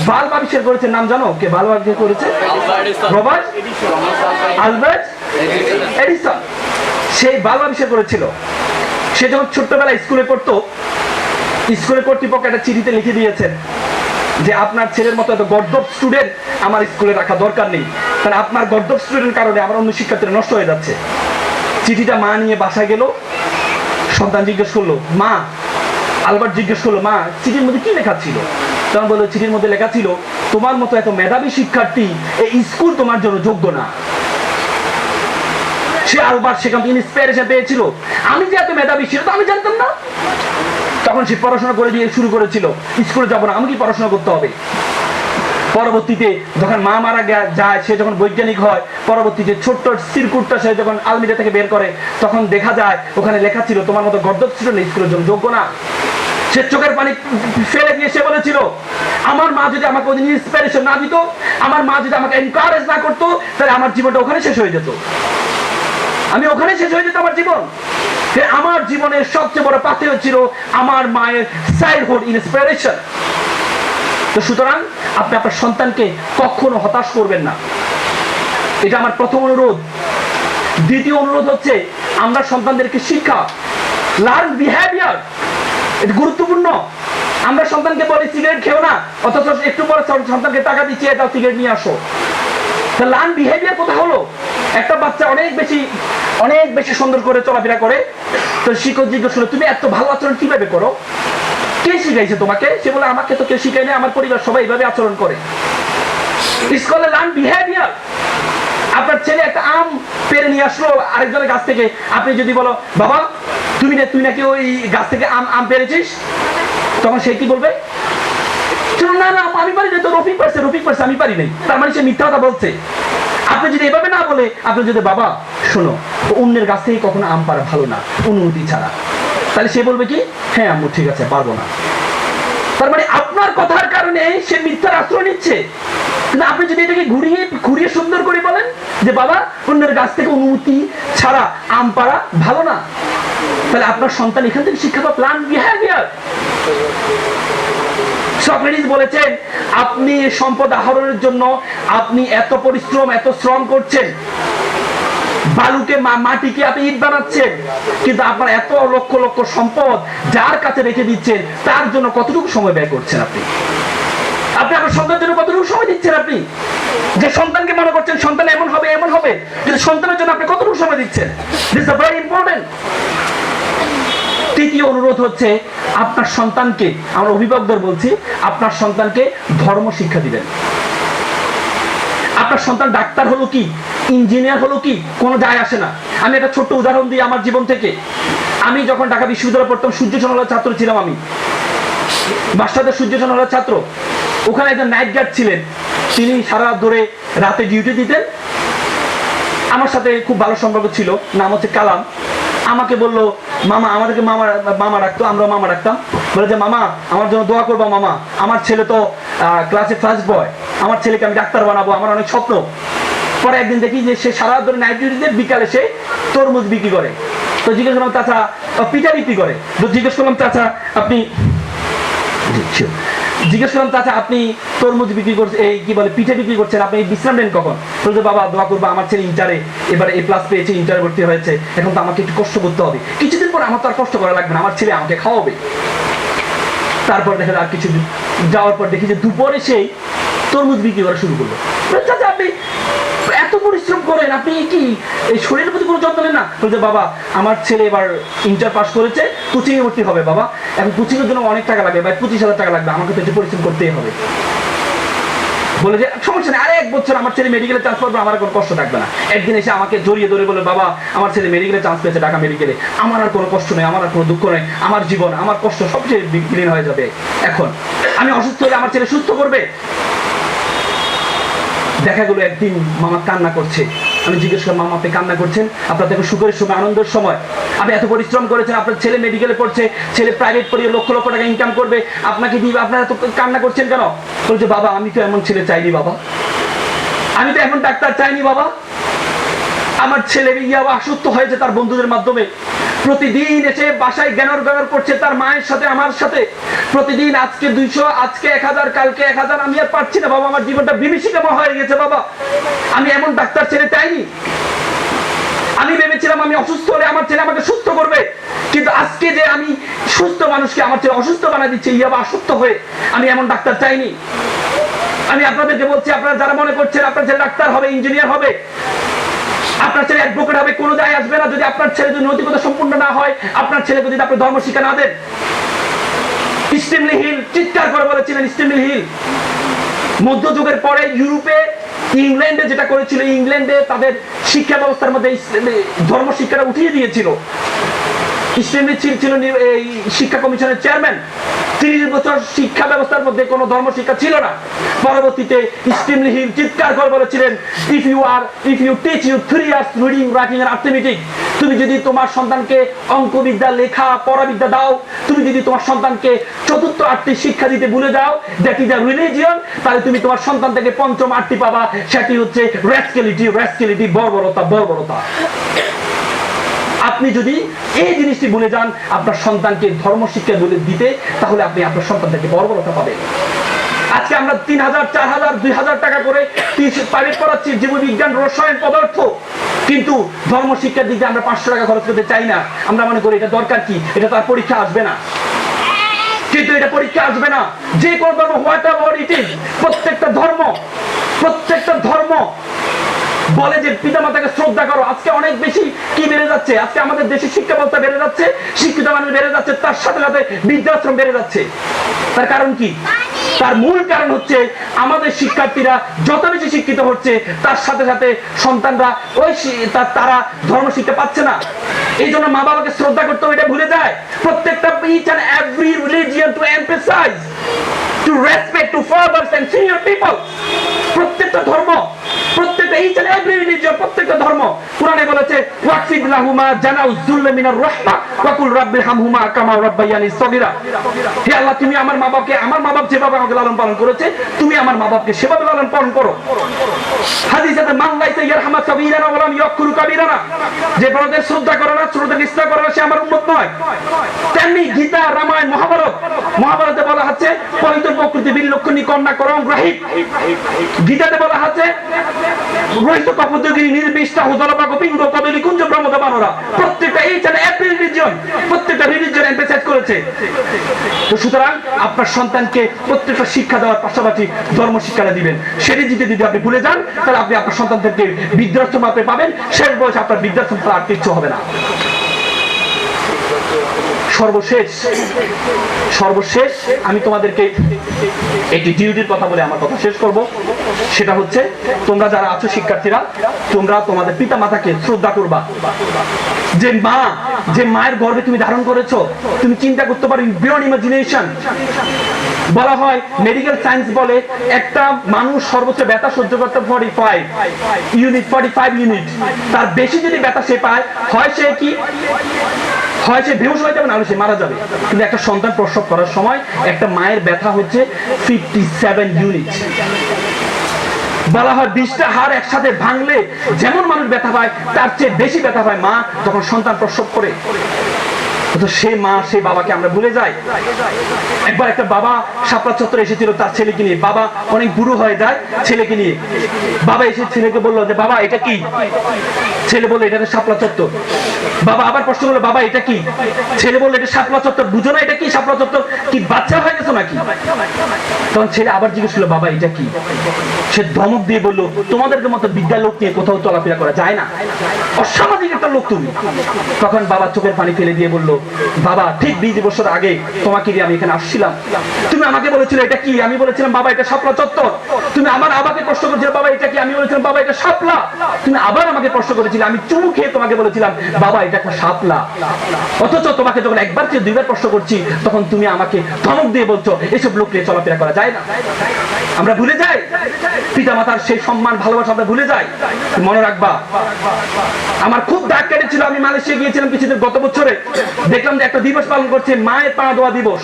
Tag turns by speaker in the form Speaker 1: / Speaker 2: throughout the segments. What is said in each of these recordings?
Speaker 1: Bulb আবিষ্কার করেছে, নাম জানো কে বাল্ব আবিষ্কার করেছে? Robert Albert Edison. সেই বাল্ব আবিষ্কার করেছিল। সে যখন ছোট্টবেলায় স্কুলে পড়তো, স্কুলের কর্তৃপক্ষ একটা চিঠিতে লিখে দিয়েছেন যে আপনার ছেলের মতো এত গর্দভ স্টুডেন্ট আমার স্কুলে রাখা দরকার নেই, কারণ আপনার গর্দভ স্টুডেন্টের কারণে আমার অন্য শিক্ষার্থীরা নষ্ট হয়ে যাচ্ছে। চিঠিটা মা নিয়ে বাসায় গেল। সন্তান জিজ্ঞেস করলো, মা, আলবার্ট জিজ্ঞেস করলো, মা চিঠির মধ্যে কি লেখা ছিল? তখন বললো, চিঠির মধ্যে লেখা ছিল তোমার মতো এত মেধাবী শিক্ষার্থী এই স্কুল তোমার জন্য যোগ্য না। সে আলবার্ট সেখান থেকে ইন্সপিরেশন পেয়েছিল, আমি যে এত মেধাবী ছিল তো আমি জানতাম না। তখন সে পড়াশোনা করে দিয়ে শুরু করেছিল, স্কুলে যাবো না, আমাকে পড়াশোনা করতে হবে। পরবর্তীতে যখন মা মারা যায়, সে যখন বৈজ্ঞানিক হয়, পরবর্তীতে ছোট্ট সিরকুটটা সে যখন আলমিরা থেকে বের করে, তখন দেখা যায় ওখানে লেখা ছিল তোমার মতো গর্দভ স্টুডেন্ট স্কুলের জন্য যোগ্য না। সে চোখের পানি ফেলে দিয়ে সে বলেছিল, আমার মা যদি আমাকে ওই ইন্সপিরেশন না দিত, আমার মা যদি আমাকে এনকারেজ না করতো, তাহলে আমার জীবনটা ওখানে শেষ হয়ে যেত, আমি ওখানে শেষ হয়ে যেত আমার জীবন। আমার জীবনের সবচেয়ে বড় পাথেয় ছিল আমার মায়ের চাইল্ডহুড ইন্সপিরেশন। তো সুতরাং আপনি আপনার সন্তানকে কখনো হতাশ করবেন না, এটা আমার প্রথম অনুরোধ। দ্বিতীয় অনুরোধ হচ্ছে আমরা সন্তানদেরকে শিক্ষা, লার্ন বিহেভিয়ার, এটা গুরুত্বপূর্ণ। আমরা সন্তানকে বলি সিগারেট খেও না, অথচ একটু পরে সন্তানকে টাকা দিচ্ছি, এটা সিগারেট নিয়ে আসো। লার্ন বিহেভিয়ার কথা হলো, একটা বাচ্চা অনেক বেশি সুন্দর করে চলাফেরা করে, তো শিক্ষক জিজ্ঞেস করলো তুমি এত ভালো আচরণ কিভাবে করো, কে শিখাইছে তোমাকে? সে বলে আমাকে তো কেউ শিখাই না, আমার পরিবার সবাই এইভাবে আচরণ করে। স্কুলে লার্ন বিহেভিয়ার। আপনার ছেলে একটা আম পেরে নিয়ে আসলো আরেকজনের গাছ থেকে, আপনি যদি বলো বাবা তুই নাকি ওই গাছ থেকে আম পেরেছিস, তখন সে কি বলবে? না না আমি পারি না, তো রফিক পারছে আমি পারি নাই, তার মানে সে মিথ্যা কথা বলছে। আপনি যদি এভাবে না বলে, আপনি যদি বাবা শোনো অন্যের গাছ থেকে কখনো আম পারা ভালো না অনুমতি ছাড়া, তাহলে সে বলবে কি হ্যাঁ আম্মু ঠিক আছে পারবো না। তার মানে আপনার কথার কারণে সে মিথ্যার আশ্রয় নিচ্ছে। কিন্তু আপনি যদি এটাকে ঘুরিয়ে সুন্দর করে বলেন যে বাবা অন্যের গাছ থেকে অনুমতি ছাড়া আম পারা ভালো না, তাহলে আপনার সন্তান এখান থেকে শিক্ষা পাবে লার্ন বিহেভিয়ার। সক্রেটিস বলেছেন আপনি সম্পদ আহরণের জন্য আপনি এত পরিশ্রম এত শ্রম করছেন, বালুকে মাটিকে আপনি ইট বানাচ্ছেন, কিন্তু আপনার এত লক্ষ লক্ষ সম্পদ যার কাছে রেখে দিচ্ছেন তার জন্য কতটুকু সময় ব্যয় করছেন আপনি আপনার সন্তানের জন্য কতটুকু সময় দিচ্ছেন? আপনি যে সন্তানকে মনে করছেন সন্তান এমন হবে, কিন্তু সন্তানের জন্য আপনি কতটুকু সময় দিচ্ছেন? This is very important. তৃতীয় অনুরোধ হচ্ছে আপনার সন্তানকে, আমরা অভিভাবকদের বলছি, আপনার সন্তানকে ধর্ম শিক্ষা দিবেন। আপনার সন্তান ডাক্তার হলো কি ইঞ্জিনিয়ার হলো কি কোনো যায় আসে না। আমি একটা ছোট্ট উদাহরণ দিই আমার জীবন থেকে। আমি যখন ঢাকা বিশ্ববিদ্যালয়ে পড়তাম, সূর্য সনলের ছাত্র ছিলাম আমি, বাসাতে সূর্য সনলের ছাত্র। ওখানে একজন নাইট গার্ড ছিলেন, তিনি সারা ধরে রাতে ডিউটি দিতেন। আমার সাথে খুব ভালো সম্পর্ক ছিল, নাম হচ্ছে কালাম। আমাকে বললো মামা, আমাদেরকে মামা ডাকতো, আমরা মামা ডাকতাম, বলে যে মামা আমার জন্য দোয়া করবা মামা, আমার ছেলে তো ক্লাসে ফার্স্ট বয়, আমার ছেলেকে আমি ডাক্তার বানাবো, আমার অনেক স্বপ্ন। পরে একদিন দেখি যে সে সারা ধরে নাইট ডিউটিতে বিকালে সে তরমুজ বিক্রি করে। তো জিজ্ঞেস করলাম চাচা, পিঠা বিক্রি করে, তো জিজ্ঞেস করলাম চাচা আপনি তরমুজ বিক্রি করছেন, এই কি বলে পিঠে বিক্রি করছেন, আপনি বিশ্রাম নেন কখন? বলতে বাবা দোয়া করবো, আমার ছেলে ইন্টারে এবারে A+ পেয়েছে, ইন্টারে ভর্তি হয়েছে, এখন তো আমাকে একটু কষ্ট করতে হবে, কিছুদিন পর আমার তো আর কষ্ট করা লাগবে না, আমার ছেলে আমাকে খাওয়াবে। তারপর দেখা যায় আর কিছু যাওয়ার পর দেখি যে দুপুরে সেই তরমুজ বিক্রি করা শুরু করলো। চাচা আপনি এত পরিশ্রম করেন, আপনি কি এই শরীরের প্রতি কোনো যত্ন নেন না? বলছে বাবা আমার ছেলে এবার ইন্টার পাস করেছে, কোচিংয়ে ভর্তি হবে বাবা, এখন কোচিংয়ের জন্য অনেক টাকা লাগবে, 25,000 টাকা লাগবে, আমাকে তো একটু পরিশ্রম করতেই হবে। বলে যে সমস্যা নেই, আরে 1 বছর আমার ছেলে মেডিকেলে চান্স পাবে, আমার কোনো কষ্ট থাকবে না। একদিন এসে আমাকে জড়িয়ে ধরে বলে বাবা আমার ছেলে মেডিকেলে চান্স পেয়েছে, ঢাকা মেডিকেলে, আমার আর কোনো কষ্ট নেই, আমার আর কোনো দুঃখ নেই, আমার জীবন আমার কষ্ট সবচেয়ে বিলীন হয়ে যাবে। এখন আমি অসুস্থ হলে আমার ছেলে সুস্থ করবে। দেখা গেলো একদিন মামা কান্না করছে। আমি জিজ্ঞেস করলাম মামা আপনি কান্না করছেন, আপনার দেখো সুখের সময় আনন্দের সময়, আপনি এত পরিশ্রম করেছেন, আপনার ছেলে মেডিকেলে পড়ছে, ছেলে প্রাইভেট পড়িয়ে লক্ষ লক্ষ টাকা ইনকাম করবে, আপনাকে দিবে, আপনারা এত কান্না করছেন কেন? বলছে বাবা আমি তো এমন ছেলে চাইনি বাবা, আমি তো এমন ডাক্তার চাইনি বাবা, আমার ছেলে অসুস্থ হয়েছে তার বন্ধুদের মাধ্যমে, প্রতিদিন এসে বাসায় জ্ঞানর জ্ঞানর করছে তার মায়ের সাথে, আমার সাথে। প্রতিদিন আজকে 200, আজকে 1000, কালকে 1000। আমি আর পারছি না বাবা, আমার জীবনটা বিভীষিকাময় হয়ে গেছে বাবা। আমি এমন ডাক্তার ছেলে চাইনি। আমি ভেবেছিলাম আমি অসুস্থ হলে আমার ছেলে আমাকে সুস্থ করবে, কিন্তু আজকে যে আমি সুস্থ মানুষকে আমার ছেলে অসুস্থ বানা দিচ্ছে ইয়াবা অসুস্থ হয়ে, আমি এমন ডাক্তার চাইনি। আমি আপনাদেরকে বলছি, আপনারা যারা মনে করছেন আপনার ছেলে ডাক্তার হবে, ইঞ্জিনিয়ার হবে, আপনার ছেলে অ্যাডভোকেট হবে, কোনো যায় আসবে না যদি আপনার ছেলে যদি নৈতিকতা সম্পূর্ণ না হয়, আপনার ছেলেকে যদি আপনি ধর্ম শিক্ষা না দেন। স্টিমলি হিল চিৎকার করে বলেছিলেন, স্টিমলি হিল মধ্যযুগের পরে ইউরোপে, ইংল্যান্ডে যেটা করেছিল, ইংল্যান্ডে তাদের শিক্ষা ব্যবস্থার মধ্যে ধর্ম শিক্ষাটা উঠিয়ে দিয়েছিল। স্টিমলি হিল ছিল এই শিক্ষা কমিশনের চেয়ারম্যান। 30 বছর শিক্ষা ব্যবস্থার মধ্যে কোনো ধর্ম শিক্ষা ছিল না। পরবর্তীতে স্টিমলি হিল চিৎকার করে বলেছিলেন, if you teach you 3 years reading, writing and arithmetic, তুমি যদি তোমার সন্তানকে অঙ্কবিদ্যা, লেখা পড়াবিদ্যা দাও, তুমি যদি তোমার সন্তানকে চতুর্থ 8টি শিক্ষা দিতে ভুলে যাও, দ্যাট ইজ আ রিলিজিয়ন, তাহলে তুমি তোমার সন্তান থেকে পঞ্চম 8টি পাবা, সেটি হচ্ছে রাস্কেলিটি, বর্বরতা। আপনি যদি এই জিনিসটি ভুলে যান আপনার সন্তানকে ধর্ম শিক্ষা বলে দিতে, তাহলে আপনি আপনার সন্তান থেকে বর্বরতা পাবেন। আজকে আমরা 3000, 4000, 2000 টাকা করে প্রাইভেট পড়াচ্ছি জীববিজ্ঞান, রসায়ন, পদার্থ, কিন্তু ধর্ম শিক্ষার দিকে আমরা 500 টাকা খরচ করতে চাই না। আমরা মনে করি এটা দরকার কি, এটা তার পরীক্ষা আসবে না। কিন্তু এটা পরীক্ষা আসবে না। যে কোনো ধর্ম, হোয়াট এভার ইট ইজ, প্রত্যেকটা ধর্ম বলে যে পিতামাতাকে শ্রদ্ধা করো। আজকে অনেক বেশি কি বেড়ে যাচ্ছে, আজকে আমাদের দেশে শিক্ষা ব্যবস্থা বেড়ে যাচ্ছে, শিক্ষিত মানুষ বেড়ে যাচ্ছে, তার সাথে সাথে বৃদ্ধাশ্রম বেড়ে যাচ্ছে। তার কারণ কি? তার মূল কারণ হচ্ছে আমাদের শিক্ষার্থীরা যত বেশি শিক্ষিত হচ্ছে, তার সাথে সাথে সন্তানরা তারা ধর্ম শিক্ষা পাচ্ছে না। এই জন্য মা বাবাকে শ্রদ্ধা করতে হবে এটা ভুলে যায়। প্রত্যেকটা each and every religion to emphasize, to respect, to fathers and senior people. প্রত্যেকটা ধর্ম, প্রত্যেকটা each and every religion, প্রত্যেকটা ধর্ম কোরআনে বলেছে, ওয়াকফিদ লাহুমা জানাউ যুল্লা মিনার রাহমা ওয়া কুল রাব্বিরহামহুমা কামা রাব্বায়ানি সগীরা। হে আল্লাহ, তুমি আমার মা বাপ যেভাবে আমাকে লালন পালন করেছে, তুমি আমার মা বাপকে সেভাবে লালন পালন করো। হাদিসে মান লাইসা ইয়ারহামা সাগীরানা ওয়া লাম ইয়াকুরু কাবীরানা, যে বড়দের শ্রদ্ধা করে না, ছোটদের ইসলাম করে না, সে আমার উম্মত নয়। তেমনি গীতা, রামায়ণ, মহাভারতে বলা হচ্ছে পবিত্র প্রকৃতি বিলক্ষণী কন্যা করং গ্রহিত। গীতাতে বলা হচ্ছে রহিত কপোতগিরি নির্বিষ্টা হুদলপা গোপিঙ্গ কদলি কুঞ্জ ব্রহ্মদা বানরা। প্রত্যেকটা এই চানে এভরি রিলিজিয়ন, প্রত্যেকটা রিলিজিয়ন এমফাসাইজ করেছে। তো সুতরাং আপনার সন্তানকে প্রত্যেকটা শিক্ষা দেওয়ার পাশাপাশি ধর্ম শিক্ষাটা দিবেন। সেটি যদি আপনি ভুলে যান, তাহলে আপনি আপনার সন্তানদেরকে বৃদ্ধাশ্রম আপনি পাবেন, শেষ বয়সে আপনার বৃদ্ধাশ্রম ছাড়া আর কিচ্ছু হবে না। সর্বশেষ আমি তোমাদেরকে একটি ডিউটির কথা বলে আমার কথা শেষ করব। সেটা হচ্ছে, তোমরা যারা আছো শিক্ষার্থীরা, তোমরা তোমাদের পিতা মাতাকে শ্রদ্ধা করবা। যে মায়ের গর্ভে তুমি ধারণ করেছো, তুমি চিন্তা করতে পারো বিয়ন্ড ইমাজিনেশন। বলা হয়, মেডিকেল সায়েন্স বলে একটা মানুষ সর্বোচ্চ ব্যথা সহ্য করতে 45 ইউনিট। তার বেশি যদি ব্যথা সে পায়, হয় সে বেহুশ হয়ে যাবে, নাহলে সে মারা যাবে। কিন্তু একটা সন্তান প্রসব করার সময় একটা মায়ের ব্যথা হচ্ছে 57 ইউনিট। বলা হয় 20টা হাড় একসাথে ভাঙলে যেমন মানুষ ব্যথা পায়, তার চেয়ে বেশি ব্যথা পায় মা যখন সন্তান প্রসব করে। তো সে মা, সে বাবাকে আমরা ভুলে যাই। একবার একটা বাবা শাপলা চত্বরে এসেছিল তার ছেলেকে নিয়ে। বাবা অনেক বুড়ো হয়ে যায়, ছেলেকে নিয়ে। বাবা এসে ছেলেকে বললো যে, বাবা এটা কি? ছেলে বললো, এটা শাপলা চত্বর। বাবা আবার প্রশ্ন করলো, বাবা এটা কি? ছেলে বললো, এটা শাপলা চত্বর। বুঝো না এটা কি শাপলা চত্বর? কি বাচ্চা হয়ে গেছো নাকি? তখন ছেলে আবার জিজ্ঞেস করলো, বাবা এটা কি? সে ধমক দিয়ে বললো, তোমাদেরকে মতো বিদ্যা লোক নিয়ে কোথাও চলাফেরা করা যায় না, অসামাজিক একটা লোক তুমি। তখন বাবা চোখের পানি ফেলে দিয়ে বললো, বাবা ঠিক 20 বছর আগে তোমাকে দিয়ে আমি এখানে আসছিলাম, তুমি আমাকে বলেছিলে এটা কি? আমি বলেছিলাম, বাবা এটা শাপলা চত্বর। তুমি আমার আমাকে প্রশ্ন করেছিলে, বাবা এটা কি? আমি বলেছিলাম, বাবা এটা শাপলা। তুমি আবার আমাকে প্রশ্ন করেছিলে, আমি চুমু খেয়ে তোমাকে বলেছিলাম, বাবা এটা একটা শাপলা। অথচ তোমাকে যখন একবার থেকে 2বার প্রশ্ন করছি, তখন তুমি আমাকে ধমক দিয়ে বলছো এসব লোক নিয়ে চলাফেরা করা যায় না। আমরা ভুলে যাই পিতামাতার সেই সম্মান ভালোবাসা আমরা ভুলে যাই। মনে রাখবা, আমার খুব দাগ কেটেছিল, আমি মালয়েশিয়া গিয়েছিলাম কিছুদিন গত বছরে, দেখলাম যে একটা দিবস পালন করছে, মায়ের পা ধোয়া দিবস।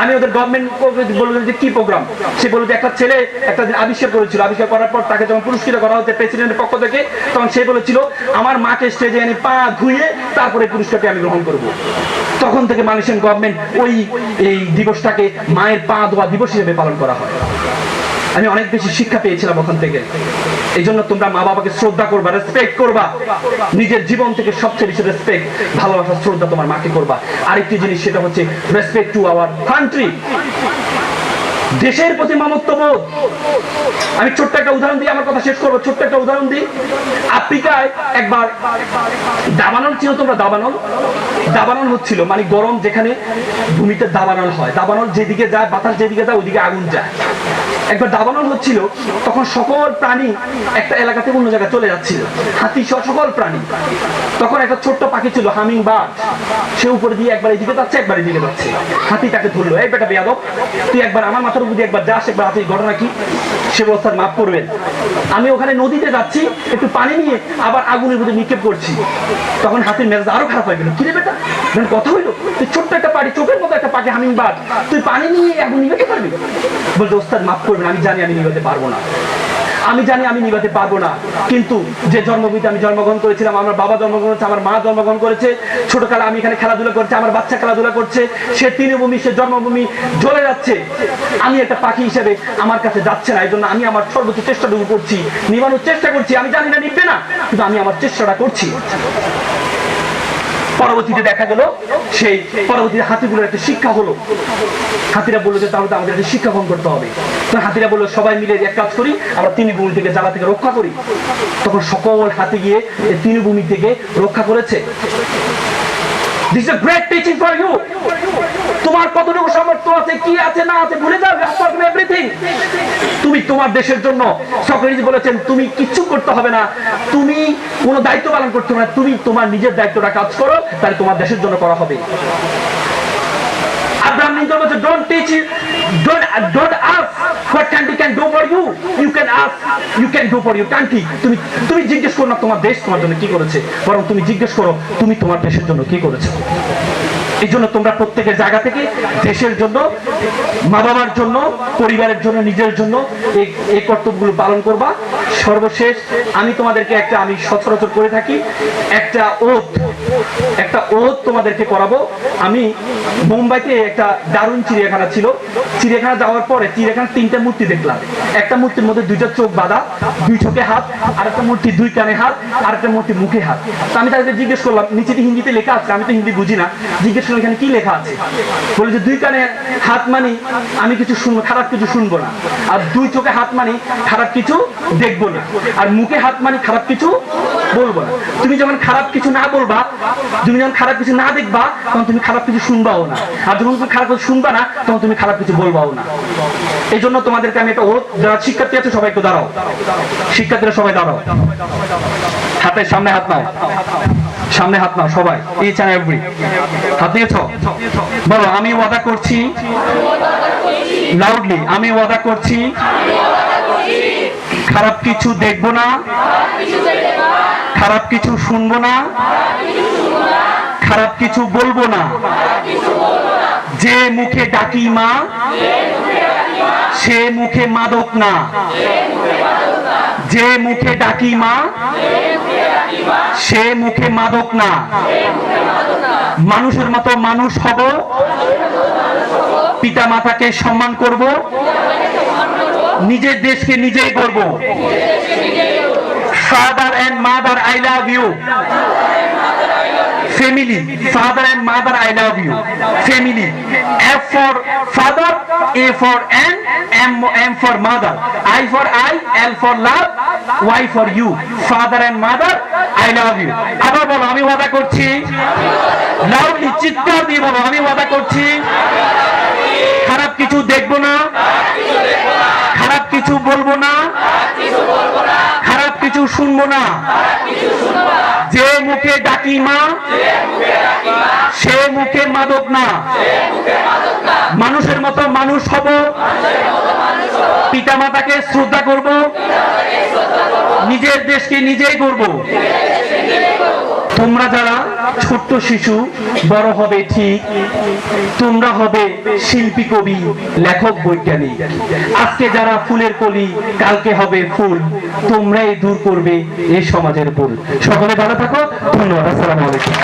Speaker 1: আমি ওদের গভর্নমেন্ট বললাম যে কি প্রোগ্রাম, সে বলল যে একটা ছেলে একটা দিন আবিষ্কার করেছিল, আবিষ্কার করার পর তাকে যখন পুরস্কৃত করা হচ্ছে প্রেসিডেন্টের পক্ষ থেকে, তখন সে বলেছিল আমার মাকে স্টেজে এনে পা ধুয়ে তারপরে পুরস্কারটি আমি গ্রহণ করব। তখন থেকে মালয়েশিয়ান গভর্নমেন্ট ওই এই দিবসটাকে মায়ের পা ধোয়া দিবস হিসেবে পালন করা হয়। আমি অনেক বেশি শিক্ষা পেয়েছিলাম ওখান থেকে। এই জন্য তোমরা মা বাবাকে শ্রদ্ধা করবা, রেসপেক্ট করবা, নিজের জীবন থেকে সবচেয়ে বেশি রেসপেক্ট, ভালোবাসা, শ্রদ্ধা তোমার মাকে করবা। আরেকটি জিনিস, সেটা হচ্ছে রেসপেক্ট টু আওয়ার কান্ট্রি, দেশের প্রতি মমত্ববোধ। আমি ছোট্ট একটা উদাহরণ দিই, আমার কথা শেষ করবো। ছোট্ট একটা উদাহরণ দিই, আফ্রিকায় একবার দাবানল ছিল, তোমরা দাবানল, দাবানল হচ্ছিল, মানে গরম যেখানে ভূমিতে দাবানল হয়, দাবানল যেদিকে যায়, বাতাস যেদিকে যায় ওইদিকে আগুন যায়। একবার দাবানল হচ্ছিল, তখন সকল প্রাণী একটা এলাকা থেকে অন্য জায়গায় চলে যাচ্ছিল, হাতি সহ সকল প্রাণী। তখন একটা ছোট্ট পাখি ছিল, হামিং বার্ড, সে উপরে দিয়ে একবার এদিকে যাচ্ছে একবার এদিকে যাচ্ছে। হাতি তাকে ধরলো, এই বেটা বেয়াদব, তুই একবার আমার মাথার উপর দিয়ে একবার যাস, একবার হাতির ঘটনা কি? সে বস্তার মাফ করবেন, আমি ওখানে নদীতে যাচ্ছি, একটু পানি নিয়ে আবার আগুনের মধ্যে নিক্ষেপ করছি। তখন হাতির মেজাজ আরো খারাপ হয়ে গেল, কিরে বেটা কথা হইলো, তুই ছোট্ট একটা পাখি, চোখের মতো একটা পাখি হামিং বার্ড, তুই পানি নিয়ে আগুন নিভাতে পারবি? বলছে ওস্তাদ মাফ করবেন, আমি জানি আমি নিভাতে পারবো না, আমি জানি আমি নিভাতে পারবো না, কিন্তু যে জন্মভূমিতে আমি জন্মগ্রহণ করেছিলাম, আমার বাবা জন্মগ্রহণ করেছে, আমার মা জন্মগ্রহণ করেছে, ছোটকালে আমি এখানে খেলাধুলা করছি, আমার বাচ্চা খেলাধুলা করছে, সে তৃণভূমি, সে জন্মভূমি জ্বলে যাচ্ছে, আমি একটা পাখি হিসেবে আমার কাছে যাচ্ছে না, এই জন্য আমি আমার সর্বোচ্চ চেষ্টাটুকু করছি, নিভানোর চেষ্টা করছি, আমি জানি না নিবে না, কিন্তু আমি আমার চেষ্টাটা করছি। পরবর্তীতে দেখা গেল সেই পরবর্তীতে হাতিগুলোর একটা শিক্ষা হলো। হাতিরা বললো যে তাহলে তো আমাদের একটা শিক্ষা গ্রহণ করতে হবে। তখন হাতিরা বললো সবাই মিলে এক কাজ করি, আমরা তৃণভূমি থেকে জ্বালা থেকে রক্ষা করি। তখন সকল হাতি গিয়ে এই তৃণভূমি থেকে রক্ষা করেছে। This is a great teaching for you. তোমার কতটুকু সামর্থ্য আছে, কি আছে না আছে ভুলে যাও, এভরিথিং। তুমি তোমার দেশের জন্য, সক্রেটিস বলেছেন, তুমি কিচ্ছু করতে হবে না, তুমি কোনো দায়িত্ব পালন করতে হবে না, তুমি তোমার নিজের দায়িত্বটা কাজ করো, তাহলে তোমার দেশের জন্য করা হবে। আব্রাহাম লিঙ্কন বলেছে, don't teach it, don't ask what country can do for you, you can ask, you can do for your country. তুমি জিজ্ঞেস করো না তোমার দেশ তোমার জন্য কি করেছে, বরং তুমি জিজ্ঞেস করো তুমি তোমার দেশের জন্য কি করেছো। এই জন্য তোমরা প্রত্যেকের জায়গা থেকে দেশের জন্য, মা বাবার জন্য, পরিবারের জন্য, নিজের জন্য এই কর্তব্যগুলো পালন করবা। সর্বশেষ আমি তোমাদেরকে আমি সচরাচর করে থাকি, একটা ওত তোমাদেরকে করাবো। আমি মুম্বাইতে একটা দারুণ চিড়িয়াখানা ছিল, চিড়িয়াখানা যাওয়ার পরে চিড়িয়াখানার 3টা মূর্তি দেখলাম। একটা মূর্তির মধ্যে 2টা চোখ বাঁধা, 2 চোখে হাত, আর একটা মূর্তি 2 কানে হাত, আর একটা মূর্তি মুখে হাত। তো আমি তাদেরকে জিজ্ঞেস করলাম, নিচেতে হিন্দিতে লেখা আছে, আমি তো হিন্দি বুঝি না, জিজ্ঞেস করলাম এখানে কি লেখা আছে। বলে যে 2 কানে হাত মানে আমি কিছু শুনবো, খারাপ কিছু শুনবো না, আর 2 চোখে হাত মানে খারাপ কিছু দেখবো না, আর মুখে হাত মানে খারাপ কিছু বলবো না। তুমি যখন খারাপ কিছু না বলবা, তুমি যখন খারাপ কিছু না দেখবা, তখন তুমি খারাপ কিছু শুনবাও না, আর যখন তুমি খারাপ কিছু শুনবা না, তখন তুমি খারাপ কিছু বলবাও না। এই জন্য তোমাদেরকে আমি একটা যারা শিক্ষার্থী আছে সবাই একটু দাঁড়াও, শিক্ষার্থীরা সবাই দাঁড়াও, হাতের সামনে হাত নাও, সামনে হাত নাও সবাই, এই চ্যানেল এভরি হাত নিয়েছ, বলো আমি ওয়াদা করছি, লাউডলি আমি ওয়াদা করছি খারাপ কিছু দেখবো না, খারাপ কিছু শুনবো না, খারাপ কিছু বলবো না, যে মুখে ডাকি মা সে মুখে মাদক না, যে মুখে ডাকি মা সে মুখে মাদক না, মানুষের মতো মানুষ হব, পিতা মাতাকে সম্মান করব, নিজের দেশকে নিজেই করব। Father and mother, I love you. Family, father and mother, I love you. Family, F for father, A for N, M for mother, I for I, L for love, Y for you. Father and mother, I love you. আবার বলো আমি ওয়াদা করছি, loudly চিৎকার দিয়ে বলো আমি ওয়াদা করছি খারাপ কিছু দেখবো না, খারাপ কিছু বলবো না, খারাপ কিছু শুনবো না, যে মুখে ডাকি মা সে মুখে মাদক না, মানুষের মতো মানুষ হব, পিতামাতাকে শ্রদ্ধা করব, নিজের দেশকে নিজেই করব। তোমরা যারা ছোট্ট শিশু বড় হবে ঠিক, তোমরা হবে শিল্পী, কবি, লেখক, বৈজ্ঞানিক। আজকে যারা ফুলের কলি, কালকে হবে ফুল। তোমরাই দূর করবে এই সমাজের ভুল। সকলে ভালো থাকো, ধন্যবাদ। আসসালামু আলাইকুম।